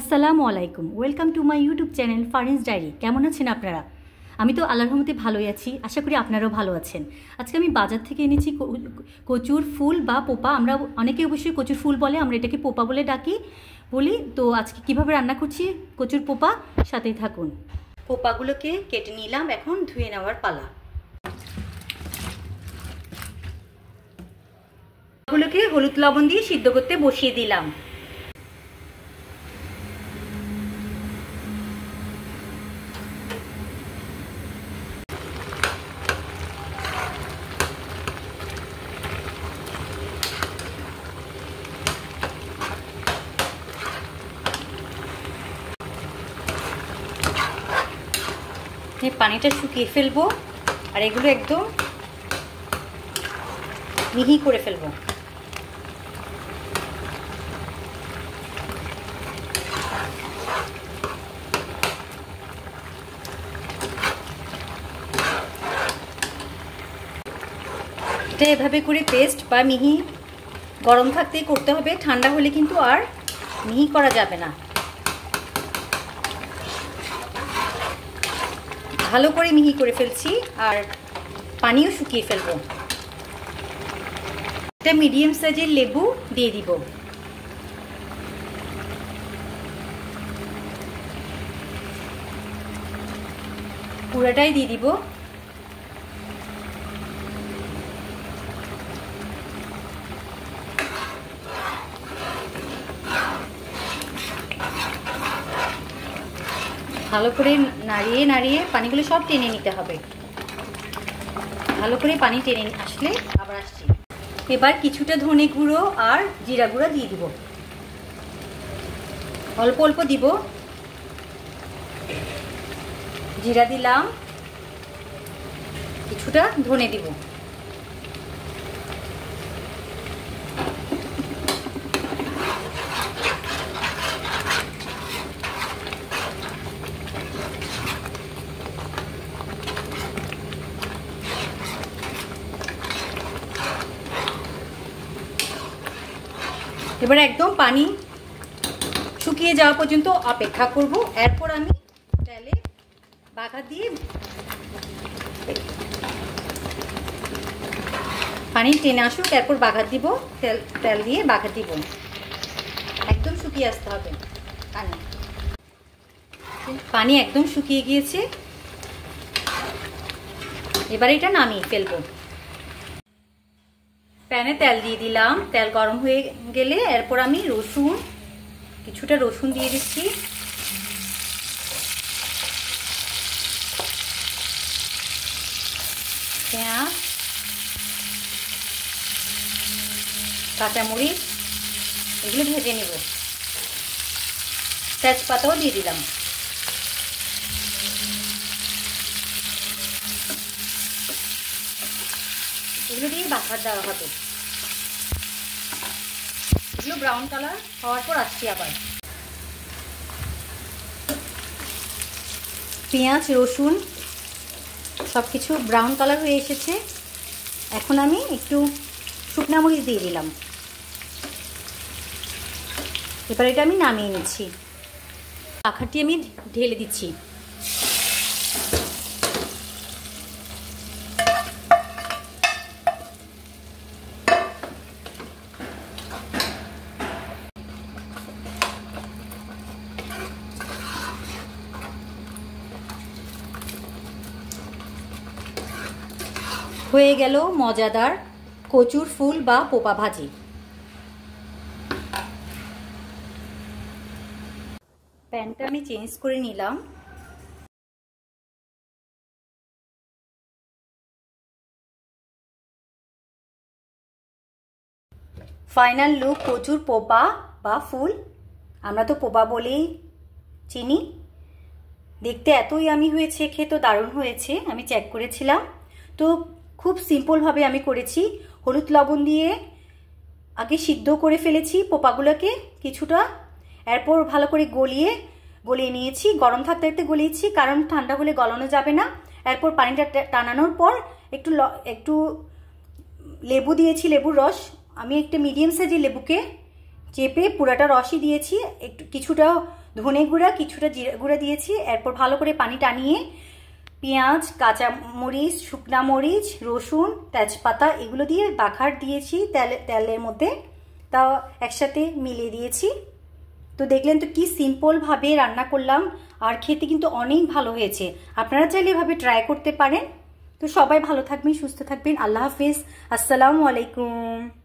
আসসালামু আলাইকুম, welcome to my YouTube channel Farin's diary. কেমন আছেন আপনারা? আমি তো আল্লাহর রহমতে ভালোই আছি, আশা করি আপনারাও ভালো আছেন। আজকে আমি বাজার থেকে এনেছি কচুর ফুল বা পোপা। আমরা অনেকে অবশ্যই কচুর ফুল বলে, আমরা এটাকে পোপা বলে বলি। তো আজকে কিভাবে রান্না করছি কচুর পোপা, সাথেই থাকুন। পোপাগুলোকে কেটে নিলাম, এখন ধুয়ে নেওয়ার পালা। পোপাগুলোকে হলুদ লবণ দিয়ে সিদ্ধ করতে বসিয়ে দিলাম। পানিটা শুকিয়ে ফেলবো আর এগুলো একদম মিহি করে ফেলবো। এটা এভাবে করে পেস্ট বা মিহি গরম থাকতেই করতে হবে, ঠান্ডা হলে কিন্তু আর মিহি করা যাবে না। ভালো করে মিহি করে ফেলছি আর পানিও শুকিয়ে ফেলবো। একটা মিডিয়াম সাইজের লেবু দিয়ে দিব। পুরোটাই দিয়ে দিব। ভালো করে নাড়িয়ে নাড়িয়ে পানিগুলো সব টেনে নিতে হবে। ভালো করে পানি টেনে আসলে আবার আসছি। এবার কিছুটা ধনে গুঁড়ো আর জিরা গুঁড়ো দিয়ে দিব, অল্প অল্প দিব। জিরা দিলাম, কিছুটা ধনে দিব। এবার একদম পানি শুকিয়ে যাওয়া পর্যন্ত অপেক্ষা করব। এরপর আমি তেলে বাগার দিয়ে পানি টেনে আসুক, এরপর বাগার দিব। তেল দিয়ে বাগার দিব, একদম শুকিয়ে আসতে হবে পানি একদম শুকিয়ে গিয়েছে। এবার এটা নামিয়ে ফেলবো। প্যানে তেল দিয়ে দিলাম, তেল গরম হয়ে গেলে এরপর আমি কিছুটা রসুন দিয়ে দিচ্ছি। পেঁয়াজ, কাঁচামরিচ এগুলো ভেজে নেব। তেজপাতাও দিয়ে দিলাম। এগুলো দিয়ে বাগার দেওয়া হবে। এগুলো ব্রাউন কালার হওয়ার পর আসছি আবার। পেঁয়াজ রসুন সব কিছু ব্রাউন কালার হয়ে এসেছে। এখন আমি একটু শুকনো মরিচ দিয়ে দিলাম। এবার এটা আমি নামিয়ে নিচ্ছি। বাগারটি আমি ঢেলে দিচ্ছি। হয়ে গেল মজাদার কচুর ফুল বা পোপা ভাজি। প্যানটা আমি চেঞ্জ করে নিলাম। ফাইনাল লুক কচুর পোপা বা ফুল, আমরা তো পোপা বলেই চিনি। দেখতে এতই ইয়ামি হয়েছে, খেতে দারুণ হয়েছে। আমি চেক করেছিলাম, তো খুব সিম্পলভাবে আমি করেছি। হলুদ লবণ দিয়ে আগে সিদ্ধ করে ফেলেছি পোপাগুলোকে কিছুটা, এরপর ভালো করে গলিয়ে নিয়েছি। গরম থাকতে থাকতে গলিয়েছি, কারণ ঠান্ডা হলে গলানো যাবে না। এরপর পানিটা টানানোর পর একটু লেবু দিয়েছি, লেবুর রস। আমি একটা মিডিয়াম সাইজের লেবুকে চেপে পুরাটা রসই দিয়েছি, একটু কিছুটা ধনে গুঁড়া কিছুটা জিরা গুঁড়া দিয়েছি। এরপর ভালো করে পানি টানিয়ে পেঁয়াজ, কাঁচা মরিচ, শুকনা মরিচ, রসুন, তেজপাতা এগুলো দিয়ে বাখার দিয়েছি তেলের মধ্যে, তা একসাথে মিলিয়ে দিয়েছি। তো দেখলেন তো কি সিম্পলভাবে রান্না করলাম, আর খেতে কিন্তু অনেক ভালো হয়েছে। আপনারা চাইলে এভাবে ট্রাই করতে পারেন। তো সবাই ভালো থাকবেন, সুস্থ থাকবেন। আল্লাহ হাফিজ, আসসালামু আলাইকুম।